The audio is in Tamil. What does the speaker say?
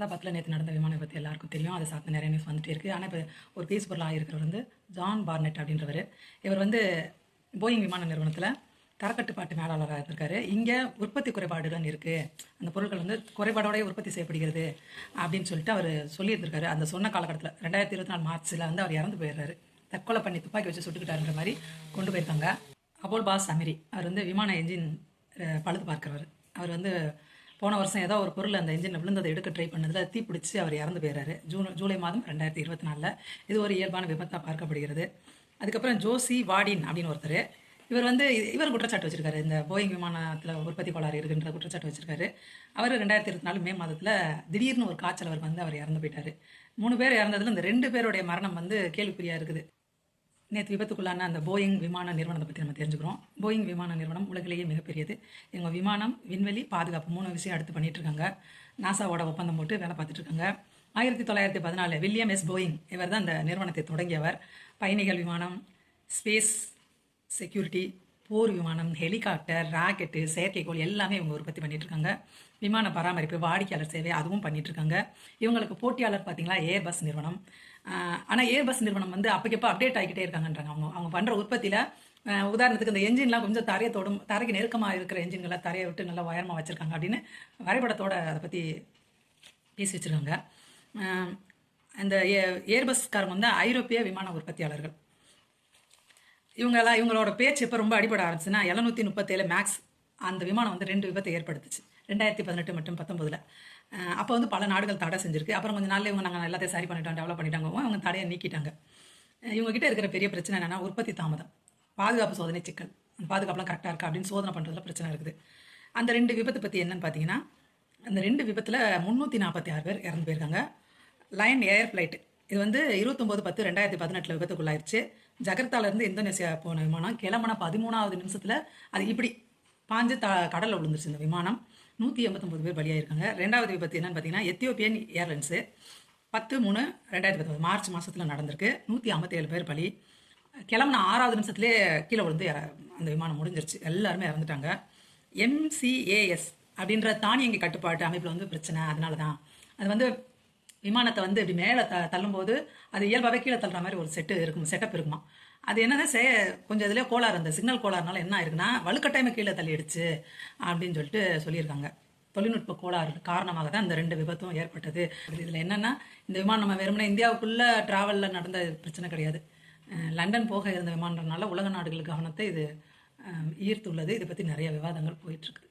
அகமதாபாத்தில் நேற்று நடந்த விமானம் பற்றி எல்லாருக்கும் தெரியும். அதை சார்ந்த நிறைய நியூஸ் வந்துட்டே இருக்குது. ஆனால் இப்போ ஒரு பேஸ் பொருளாக இருக்கிறவர் வந்து ஜான் பார்னெட் அப்படின்றவர். இவர் வந்து போயிங் விமான நிறுவனத்தில் தரக்கட்டுப்பாட்டு மேலாளராக இருந்திருக்காரு. இங்கே உற்பத்தி குறைபாடுடன் இருக்குது, அந்த பொருட்கள் வந்து குறைபாடோடய உற்பத்தி செய்யப்படுகிறது அப்படின்னு சொல்லிட்டு அவர் சொல்லியிருந்திருக்காரு. அந்த சொன்ன காலகட்டத்தில் 2024 மார்ச்சில் வந்து அவர் இறந்து போயிடுறாரு. தற்கொலை பண்ணி துப்பாக்கி வச்சு சுட்டுக்கிட்டாருன்ற மாதிரி கொண்டு போயிருக்காங்க. அபோல் பாஸ் அமிரி அவர் வந்து விமான என்ஜின் பழுது பார்க்குறவர். அவர் வந்து போன வருஷம் ஏதோ ஒரு பொருள் அந்த என்ஜினில் விழுந்ததை எடுக்க ட்ரை பண்ணதில் தீப்பிடிச்சு அவர் இறந்து போயிடுறாரு. ஜூலை மாதம் 2024. இது ஒரு இயல்பான விபத்தாக பார்க்கப்படுகிறது. அதுக்கப்புறம் ஜோசி வாடின் அப்படின்னு ஒருத்தர், இவர் வந்து இவர் குற்றச்சாட்டு வச்சிருக்காரு. இந்த போயிங் விமானத்தில் உற்பத்தி கோளாறு இருக்குன்ற குற்றச்சாட்டு வச்சிருக்காரு. அவர் 2024 மே மாதத்தில் திடீர்னு ஒரு காய்ச்சல் அவர் வந்து அவர் இறந்து போயிட்டார். 3 பேர் இறந்ததில் இந்த 2 பேருடைய மரணம் வந்து கேள்விக்குறியாக இருக்குது. நேற்று விபத்துக்குள்ளான அந்த போயிங் விமான நிறுவனத்தை பற்றி நம்ம தெரிஞ்சுக்கிறோம். போயிங் விமான நிறுவனம் உலகிலேயே மிகப்பெரியது. இவங்க விமானம், விண்வெளி, பாதுகாப்பு 3 விஷயம் அடுத்து பண்ணிட்டு இருக்காங்க. நாசாவோட ஒப்பந்தம் போட்டு வேலை பார்த்துட்டு இருக்காங்க. 1914 வில்லியம் எஸ் போயிங் இவர் தான் அந்த நிறுவனத்தை தொடங்கியவர். பயணிகள் விமானம், ஸ்பேஸ் செக்யூரிட்டி, போர் விமானம், ஹெலிகாப்டர், ராக்கெட்டு, செயற்கைக்கோள் எல்லாமே இவங்க உற்பத்தி பண்ணிட்டு இருக்காங்க. விமான பராமரிப்பு, வாடிக்கையாளர் சேவை அதுவும் பண்ணிட்டு இருக்காங்க. இவங்களுக்கு போட்டியாளர் பார்த்தீங்களா ஏர்பஸ் நிறுவனம். ஆனால் ஏர்பஸ் நிறுவனம் வந்து அப்போக்கப்போ அப்டேட் ஆகிக்கிட்டே இருக்காங்கன்றாங்க. அவங்க பண்ணுற உற்பத்தியில் உதாரணத்துக்கு இந்த என்ஜின்லாம் கொஞ்சம் தரைக்கு நெருக்கமாக இருக்கிற என்ஜின்களை தரையை விட்டு நல்லா உயரமாக வச்சுருக்காங்க அப்படின்னு வரைபடத்தோடு அதை பற்றி பேசி வச்சுருக்காங்க. இந்த ஏர்பஸ்காரங்க வந்து ஐரோப்பிய விமான உற்பத்தியாளர்கள். இவங்களோட பேச்சு எப்போ ரொம்ப அடிபட ஆரம்பிச்சுன்னா 737 மேக்ஸ் அந்த விமானம் வந்து 2 விபத்தை ஏற்படுத்துச்சு 2018 மற்றும் 19. அப்போ வந்து பல நாடுகள் தடை செஞ்சிருக்கு. அப்புறம் கொஞ்சம் நாளில் இவங்க நாங்கள் எல்லாத்தையும் சரி பண்ணிட்டோம், டெவலப் பண்ணிட்டாங்க, அவங்க தடையை நீக்கிட்டாங்க. இவங்ககிட்ட இருக்கிற பெரிய பிரச்சனை என்னென்னா உற்பத்தி தாமதம், பாதுகாப்பு சோதனை சிக்கல். அந்த பாதுகாப்புலாம் கரெக்டாக இருக்கா அப்படின்னு சோதனை பண்ணுறதுல பிரச்சனை இருக்குது. அந்த 2 விபத்து பற்றி என்னன்னு பார்த்தீங்கன்னா, அந்த 2 விபத்தில் 346 பேர் இறந்து போயிருக்காங்க. லயன் ஏர் ஃப்ளைட் இது வந்து 29/10/2018 விபத்துக்குள்ளாயிருச்சு. ஜகர்த்தாலேருந்து இந்தோனேசியா போன விமானம் கிளம்புன 13வது நிமிஷத்தில் அது இப்படி பாஞ்சு கடலில் விழுந்துருச்சு. இந்த விமானம் 189 பேர் பலியாயிருக்காங்க. 2வது விபத்து என்னன்னு பார்த்தீங்கன்னா, எத்தியோப்பியன் ஏர்லைன்ஸு 10/3/2019 மார்ச் மாதத்தில் நடந்திருக்கு. 157 பேர் பலி. கிளம்புன 6வது நிமிஷத்துலேயே கீழே விழுந்து அந்த விமானம் முடிஞ்சிருச்சு, எல்லாருமே இறந்துட்டாங்க. MCAS அப்படின்ற தானியங்கி கட்டுப்பாட்டு அமைப்பில் வந்து பிரச்சனை. அதனால தான் அது வந்து விமானத்தை வந்து இப்படி மேலே தள்ளும்போது அது இயல்பாகவே கீழே தள்ளுற மாதிரி ஒரு செட்டப் இருக்குமா. அது என்னன்னா கொஞ்சம் இதில் கோளாறு, அந்த சிக்னல் கோளாறுனால என்ன ஆயிருக்குன்னா வலுக்கட்டாயமாக கீழே தள்ளிடுச்சு அப்படின்னு சொல்லிட்டு சொல்லியிருக்காங்க. தொழில்நுட்ப கோளாறு காரணமாக தான் இந்த 2 விபத்தும் ஏற்பட்டது. இதில் என்னென்னா, இந்த விமானம் நம்ம வெறுமனே இந்தியாவுக்குள்ளே ட்ராவலில் நடந்த பிரச்சனை கிடையாது. லண்டன் போக இருந்த விமானம்னால உலக நாடுகள் கவனத்தை இது ஈர்த்துள்ளது. இதை பற்றி நிறைய விவாதங்கள் போயிட்டுருக்குது.